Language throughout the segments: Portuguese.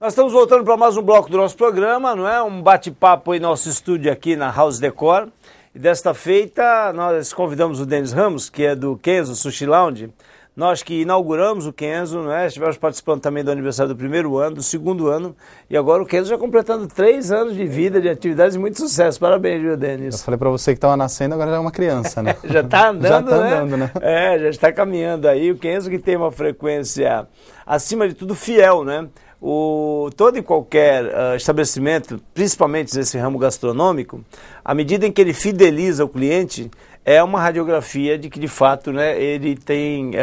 Nós estamos voltando para mais um bloco do nosso programa, não é? Um bate-papo em nosso estúdio aqui na House Decor. E desta feita, nós convidamos o Denis Ramos, que é do Kenzo Sushi Lounge. Nós que inauguramos o Kenzo, não é? Estivemos participando também do aniversário do primeiro ano, do segundo ano. E agora o Kenzo já completando 3 anos de vida, de atividades e muito sucesso. Parabéns, viu, Denis? Eu falei para você que estava nascendo, agora já é uma criança, né? Já está andando, já tá andando, né? É, já está caminhando aí. O Kenzo que tem uma frequência, acima de tudo, fiel, né? Todo e qualquer estabelecimento, principalmente nesse ramo gastronômico, à medida em que ele fideliza o cliente, é uma radiografia de que, de fato, né, ele tem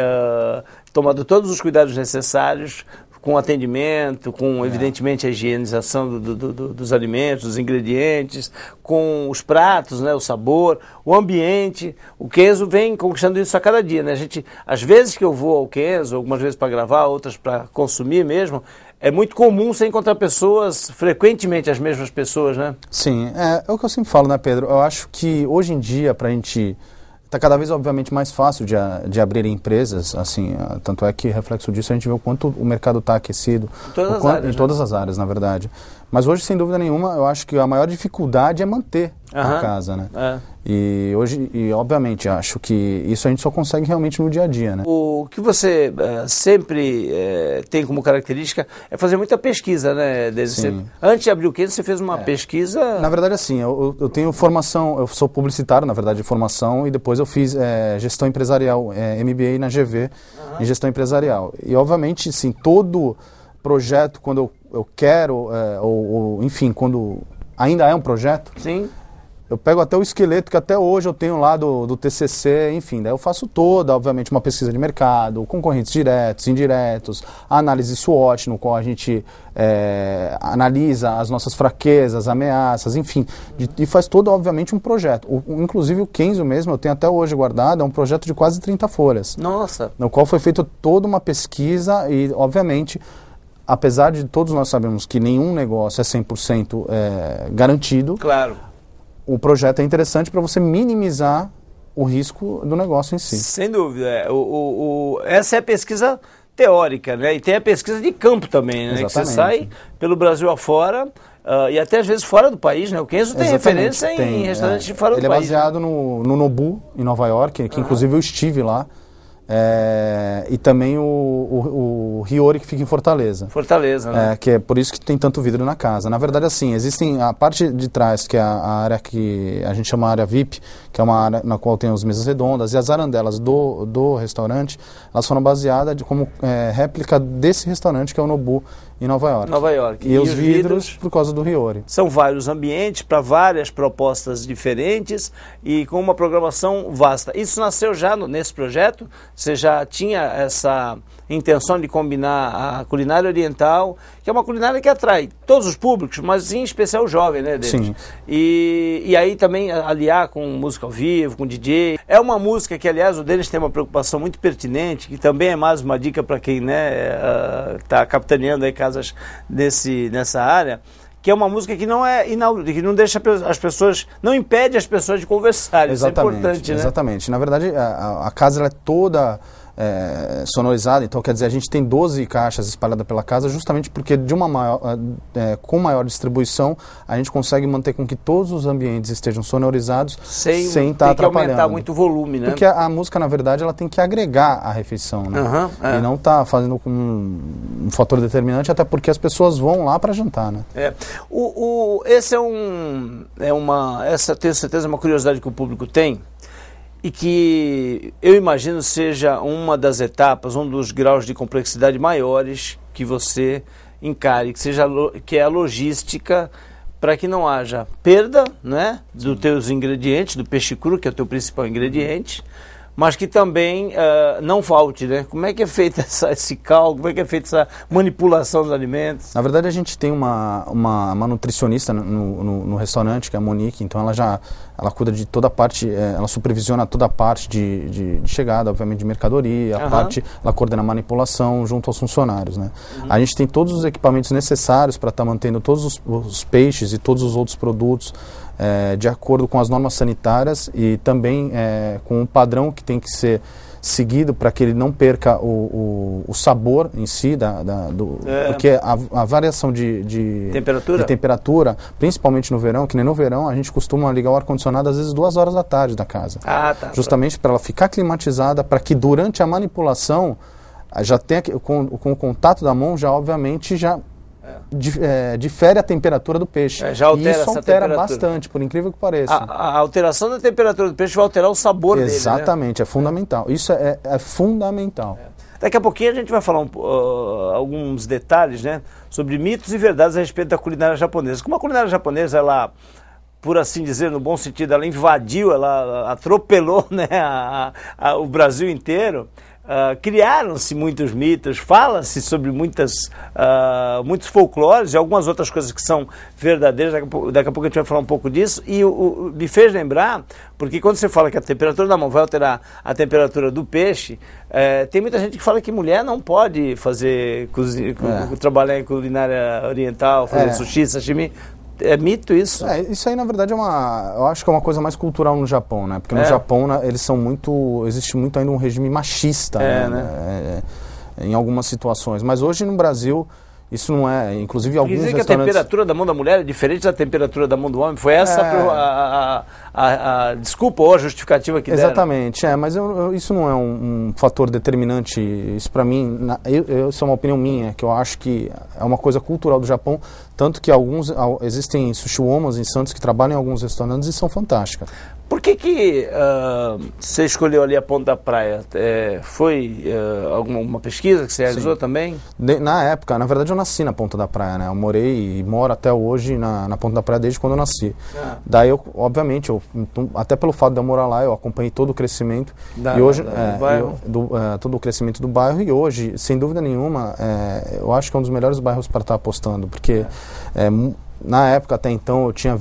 tomado todos os cuidados necessários com atendimento, com, evidentemente, a higienização dos alimentos, dos ingredientes, com os pratos, né, o sabor, o ambiente. O Kenzo vem conquistando isso a cada dia, né? A gente, às vezes que eu vou ao Kenzo, algumas vezes para gravar, outras para consumir mesmo, é muito comum você encontrar pessoas, frequentemente as mesmas pessoas, né? Sim, é o que eu sempre falo, né, Pedro? Eu acho que hoje em dia, para a gente... Está cada vez, obviamente, mais fácil de abrir empresas, assim, tanto é que, reflexo disso, a gente vê o quanto o mercado está aquecido. Em todas as áreas, na verdade. Mas hoje, sem dúvida nenhuma, eu acho que a maior dificuldade é manter a casa, né? E hoje, obviamente, acho que isso a gente só consegue realmente no dia a dia, né? O que você sempre tem como característica é fazer muita pesquisa, né? Antes de abrir o Kenzo, você fez uma pesquisa... Na verdade, assim, eu tenho formação, eu sou publicitário, na verdade, de formação, e depois eu fiz gestão empresarial, MBA na GV, em gestão empresarial. E, obviamente, sim, todo projeto, quando eu quero, enfim, quando ainda é um projeto... Sim. Eu pego até o esqueleto que até hoje eu tenho lá do TCC, enfim, daí eu faço toda, obviamente, uma pesquisa de mercado, concorrentes diretos, indiretos, a análise SWOT, no qual a gente analisa as nossas fraquezas, ameaças, enfim, e faz todo, obviamente, um projeto. Inclusive o Kenzo mesmo, eu tenho até hoje guardado, é um projeto de quase 30 folhas. Nossa! No qual foi feita toda uma pesquisa e, obviamente... Apesar de todos nós sabemos que nenhum negócio é 100% garantido, claro, o projeto é interessante para você minimizar o risco do negócio em si. Sem dúvida. Essa é a pesquisa teórica, né? E tem a pesquisa de campo também, né? Exatamente. Que você sai pelo Brasil afora e até às vezes fora do país, né? O Kenzo tem referência em restaurantes de fora do país. Ele é baseado no Nobu, em Nova York, que inclusive eu estive lá. E também o Hiyori, que fica em Fortaleza. Fortaleza, né? Que é por isso que tem tanto vidro na casa. Na verdade, assim, existem a parte de trás, que é a área que a gente chama área VIP, que é uma área na qual tem as mesas redondas, e as arandelas do restaurante, elas foram baseadas como réplica desse restaurante, que é o Nobu, em Nova York. Nova York. E os vidros por causa do Hiyori. São vários ambientes para várias propostas diferentes e com uma programação vasta. Isso nasceu já nesse projeto? Você já tinha essa intenção de combinar a culinária oriental, que é uma culinária que atrai todos os públicos, mas em especial o jovem, né, Denis? Sim. E aí também aliar com música ao vivo, com DJ. É uma música que, aliás, o Denis tem uma preocupação muito pertinente, que também é mais uma dica para quem está capitaneando aí casas nessa área, que é uma música que não que não deixa as pessoas, não impede as pessoas de conversar. Exatamente, isso é importante, né? Exatamente. Na verdade, a casa ela é toda sonorizada, então quer dizer, a gente tem 12 caixas espalhadas pela casa, justamente porque com maior distribuição, a gente consegue manter com que todos os ambientes estejam sonorizados sem estar atrapalhando. Tem que aumentar muito o volume, né? Porque a música, na verdade, ela tem que agregar a refeição, né? E não está fazendo um fator determinante, até porque as pessoas vão lá para jantar, né? Esse essa, tenho certeza, é uma curiosidade que o público tem, e que eu imagino seja uma das etapas, um dos graus de complexidade maiores que você encare, que é a logística, para que não haja perda, né, dos teus ingredientes, do peixe cru, que é o teu principal ingrediente, mas que também não falte, né? Como é que é feito esse cálculo, como é que é feita essa manipulação dos alimentos? Na verdade, a gente tem uma nutricionista no restaurante, que é a Monique, então ela cuida de toda a parte, ela supervisiona toda a parte de chegada, obviamente, de mercadoria, ela coordena a manipulação junto aos funcionários, né? A gente tem todos os equipamentos necessários para estar mantendo todos os peixes e todos os outros produtos de acordo com as normas sanitárias e também com o padrão que tem que ser seguido para que ele não perca o sabor em si, porque a variação de temperatura, principalmente no verão, que nem no verão, a gente costuma ligar o ar-condicionado às vezes 2 horas da tarde da casa. Justamente para ela ficar climatizada, para que durante a manipulação, já tenha, com o contato da mão, já obviamente difere a temperatura do peixe. Já altera, e isso altera bastante, por incrível que pareça. A alteração da temperatura do peixe vai alterar o sabor dele, né? Exatamente, é fundamental. Isso é fundamental. Daqui a pouquinho a gente vai falar alguns detalhes, né, sobre mitos e verdades a respeito da culinária japonesa. Como a culinária japonesa, ela, por assim dizer, no bom sentido, ela invadiu, ela atropelou, né, o Brasil inteiro. Criaram-se muitos mitos, fala-se sobre muitos folclores e algumas outras coisas que são verdadeiras. Daqui a pouco a gente vai falar um pouco disso. E me fez lembrar, porque quando você fala que a temperatura da mão vai alterar a temperatura do peixe, tem muita gente que fala que mulher não pode fazer trabalhar em culinária oriental, fazer sushi, sashimi. É mito isso? Isso aí, na verdade, eu acho que é uma coisa mais cultural no Japão, né? Porque no Japão, né, eles são existe muito ainda um regime machista, em algumas situações. Mas hoje no Brasil, isso não é, inclusive alguns restaurantes... que a temperatura da mão da mulher é diferente da temperatura da mão do homem? Foi essa a desculpa ou a justificativa que deram? Exatamente, mas isso não é um fator determinante. Isso para mim, isso é uma opinião minha, que eu acho que é uma coisa cultural do Japão, tanto que existem sushi womas em Santos que trabalham em alguns restaurantes e são fantásticas. Por que você escolheu ali a Ponta da Praia? Foi alguma pesquisa que você realizou também? Na época, na verdade eu nasci na Ponta da Praia, né? Eu morei e moro até hoje na Ponta da Praia desde quando eu nasci. Daí, obviamente, até pelo fato de eu morar lá, eu acompanhei todo o crescimento todo o crescimento do bairro, e hoje, sem dúvida nenhuma, eu acho que é um dos melhores bairros para estar apostando, porque na época, até então, eu tinha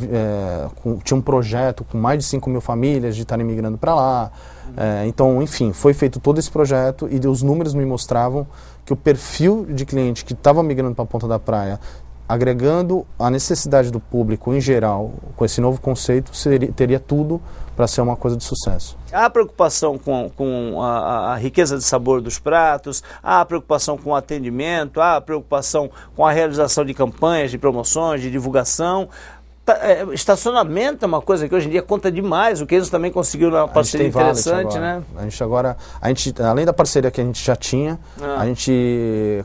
um projeto com mais de 5 mil famílias de estarem migrando para lá. Então, enfim, foi feito todo esse projeto e os números me mostravam que o perfil de cliente que estava migrando para a Ponta da Praia, agregando a necessidade do público em geral, com esse novo conceito, teria tudo para ser uma coisa de sucesso. Há preocupação com a riqueza de sabor dos pratos, há preocupação com o atendimento, há preocupação com a realização de campanhas, de promoções, de divulgação. Estacionamento é uma coisa que hoje em dia conta demais. O Kenzo também conseguiu uma parceria interessante, né? A gente, além da parceria que a gente já tinha, a gente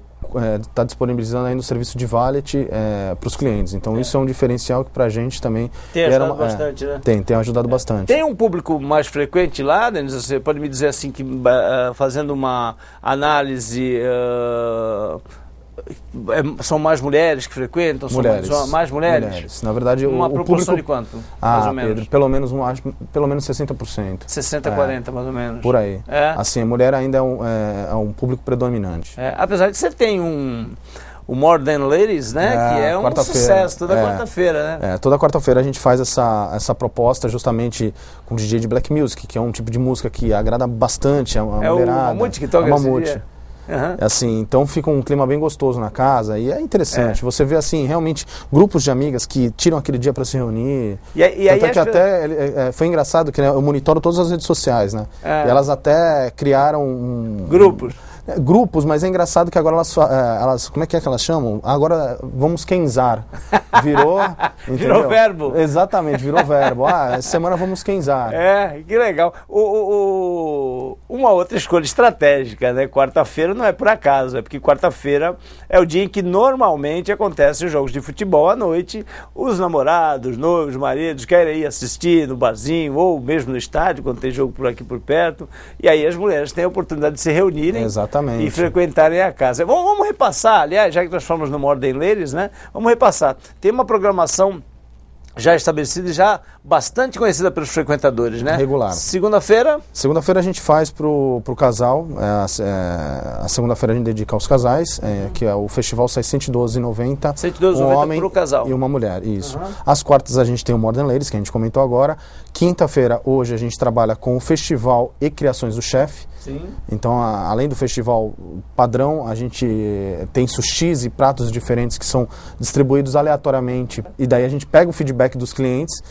está disponibilizando ainda o serviço de valet para os clientes. Então isso é um diferencial que para a gente também tem ajudado bastante, né? Tem ajudado bastante. Tem um público mais frequente lá, Denis? Você pode me dizer assim que fazendo uma análise são mais mulheres que frequentam? Mais mulheres? Na verdade, uma proporção público... de quanto? Mais ou menos? Pedro, pelo menos 60%. 60-40, mais ou menos. Por aí. Assim, a mulher ainda é um público predominante. Apesar de que você tem o More Than Ladies, né? Que é um sucesso toda quarta-feira, né? Toda quarta-feira a gente faz essa proposta justamente com o DJ de Black Music, que é um tipo de música que agrada bastante a mulherada. O Mamute que toca esse dia. Assim, então fica um clima bem gostoso na casa e é interessante. Você vê assim, realmente, grupos de amigas que tiram aquele dia para se reunir. E aí que até foi engraçado que eu monitoro todas as redes sociais, né? E elas até criaram grupos, mas é engraçado que agora elas como é que elas chamam? Agora vamos quenzar. Virou verbo. Exatamente, virou verbo. Essa semana vamos quenzar. Que legal. Uma outra escolha estratégica, né? Quarta-feira não é por acaso, é porque quarta-feira é o dia em que normalmente acontecem os jogos de futebol à noite. Os namorados, noivos, maridos querem ir assistir no barzinho ou mesmo no estádio, quando tem jogo por aqui por perto. E aí as mulheres têm a oportunidade de se reunirem. Exatamente. E frequentarem a casa. Vamos repassar, aliás, já que nós falamos no More Than Ladies, né? Vamos repassar. Tem uma programação já estabelecida e já bastante conhecida pelos frequentadores, né? Regular. Segunda-feira? Segunda-feira a gente faz pro casal, a segunda-feira a gente dedica aos casais, que é o festival sai R$112,90. R$112,90 um homem pro casal. E uma mulher, isso. Às quartas a gente tem o More Than Ladies, que a gente comentou agora. Quinta-feira, hoje, a gente trabalha com o festival e criações do chefe. Sim. Então, além do festival padrão, a gente tem sushis e pratos diferentes que são distribuídos aleatoriamente. E daí a gente pega o feedback feedback dos clientes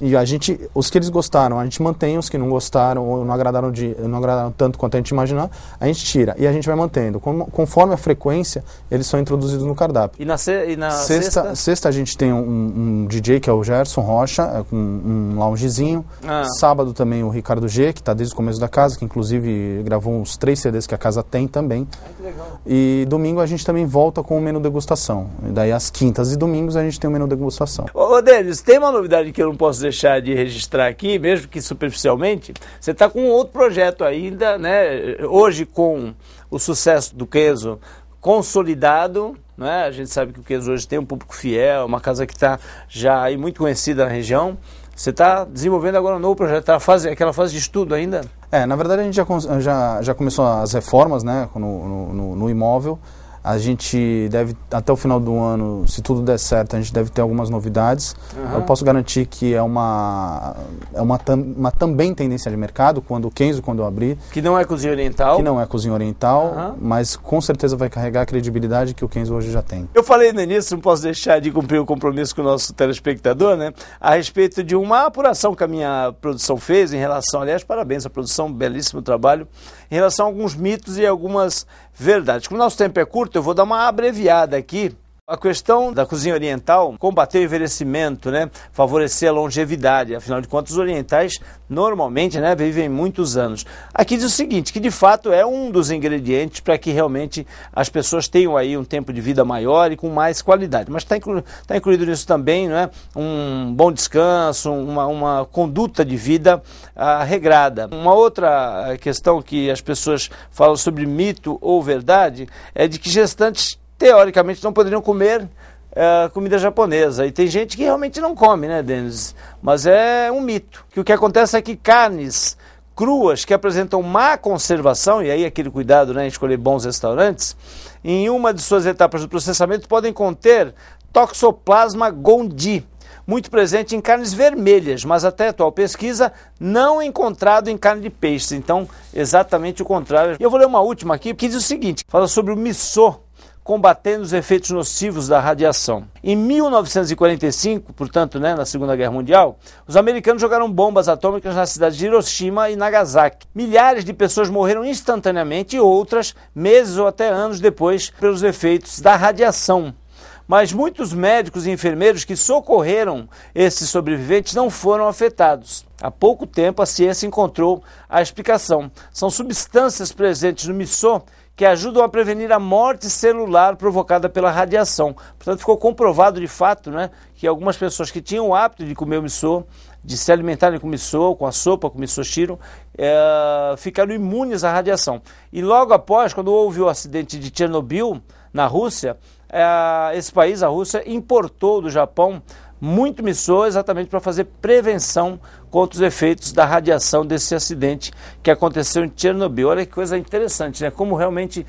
e a gente, os que eles gostaram, a gente mantém, os que não gostaram ou não agradaram tanto quanto a gente imaginar, a gente tira e a gente vai mantendo. Conforme a frequência, eles são introduzidos no cardápio. E na sexta? Sexta a gente tem um DJ que é o Gerson Rocha, com um loungezinho. Sábado também o Ricardo G, que está desde o começo da casa, que inclusive gravou uns 3 CDs que a casa tem também. Que legal. E domingo a gente também volta com o menu degustação. E daí às quintas e domingos a gente tem o menu degustação. Ô Denis, tem uma novidade que eu não posso deixar de registrar aqui, mesmo que superficialmente. Você está com outro projeto ainda, né? Hoje com o sucesso do Kenzo consolidado, né? A gente sabe que o Kenzo hoje tem um público fiel, uma casa que está já aí muito conhecida na região. Você está desenvolvendo agora um novo projeto, tá aquela fase de estudo ainda? Na verdade a gente já começou as reformas, né, no imóvel. A gente deve, até o final do ano, se tudo der certo, a gente deve ter algumas novidades. Eu posso garantir que é uma também tendência de mercado, quando eu abrir. Que não é cozinha oriental. Que não é cozinha oriental, mas com certeza vai carregar a credibilidade que o Kenzo hoje já tem. Eu falei no início, não posso deixar de cumprir o compromisso com o nosso telespectador, né? A respeito de uma apuração que a minha produção fez em relação, aliás, parabéns à produção, belíssimo trabalho, em relação a alguns mitos e algumas verdades. Como o nosso tempo é curto, eu vou dar uma abreviada aqui. A questão da cozinha oriental, combater o envelhecimento, né? Favorecer a longevidade. Afinal de contas, os orientais normalmente, né, vivem muitos anos. Aqui diz o seguinte, que de fato é um dos ingredientes para que realmente as pessoas tenham aí um tempo de vida maior e com mais qualidade. Mas está incluído nisso também, né, um bom descanso, uma conduta de vida regrada. Uma outra questão que as pessoas falam sobre mito ou verdade é de que gestantes teoricamente não poderiam comer comida japonesa. E tem gente que realmente não come, né, Denis? Mas é um mito. Que o que acontece é que carnes cruas que apresentam má conservação, e aí aquele cuidado, né, em escolher bons restaurantes, em uma de suas etapas do processamento podem conter Toxoplasma gondii, muito presente em carnes vermelhas, mas até a atual pesquisa não encontrado em carne de peixe. Então, exatamente o contrário. E eu vou ler uma última aqui, que diz o seguinte, fala sobre o miso, combatendo os efeitos nocivos da radiação. Em 1945, portanto, né, na Segunda Guerra Mundial, os americanos jogaram bombas atômicas nas cidades de Hiroshima e Nagasaki. Milhares de pessoas morreram instantaneamente e outras, meses ou até anos depois, pelos efeitos da radiação. Mas muitos médicos e enfermeiros que socorreram esses sobreviventes não foram afetados. Há pouco tempo a ciência encontrou a explicação. São substâncias presentes no miso que ajudam a prevenir a morte celular provocada pela radiação. Portanto, ficou comprovado de fato, né, que algumas pessoas que tinham o hábito de comer o miso, de se alimentarem com miso, com a sopa, com misoshiro, ficaram imunes à radiação. E logo após, quando houve o acidente de Chernobyl, na Rússia, esse país, a Rússia, importou do Japão muito miso exatamente para fazer prevenção contra os efeitos da radiação desse acidente que aconteceu em Chernobyl. Olha que coisa interessante, né? Como realmente,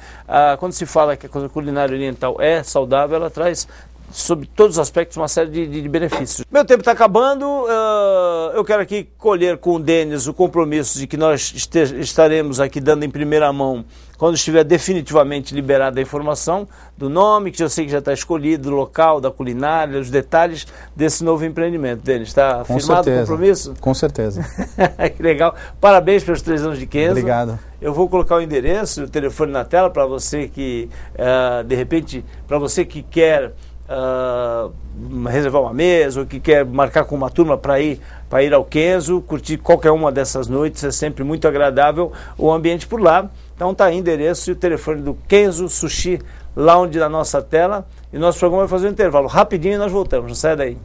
quando se fala que a culinária oriental é saudável, ela traz, sob todos os aspectos, uma série de benefícios. Meu tempo está acabando, eu quero aqui colher com o Denis o compromisso de que nós estaremos aqui dando em primeira mão, quando estiver definitivamente liberada a informação do nome, que eu sei que já está escolhido, do local, da culinária, os detalhes desse novo empreendimento. Denis, está firmado o compromisso? Com certeza. Que legal. Parabéns pelos 3 anos de Kenzo. Obrigado. Eu vou colocar o endereço, o telefone na tela para você que, de repente, para você que quer reservar uma mesa ou que quer marcar com uma turma para ir ao Kenzo, curtir qualquer uma dessas noites, é sempre muito agradável o ambiente por lá. Então tá aí o endereço e o telefone do Kenzo Sushi Lounge na nossa tela, e nosso programa vai fazer um intervalo rapidinho e nós voltamos, não sai daí.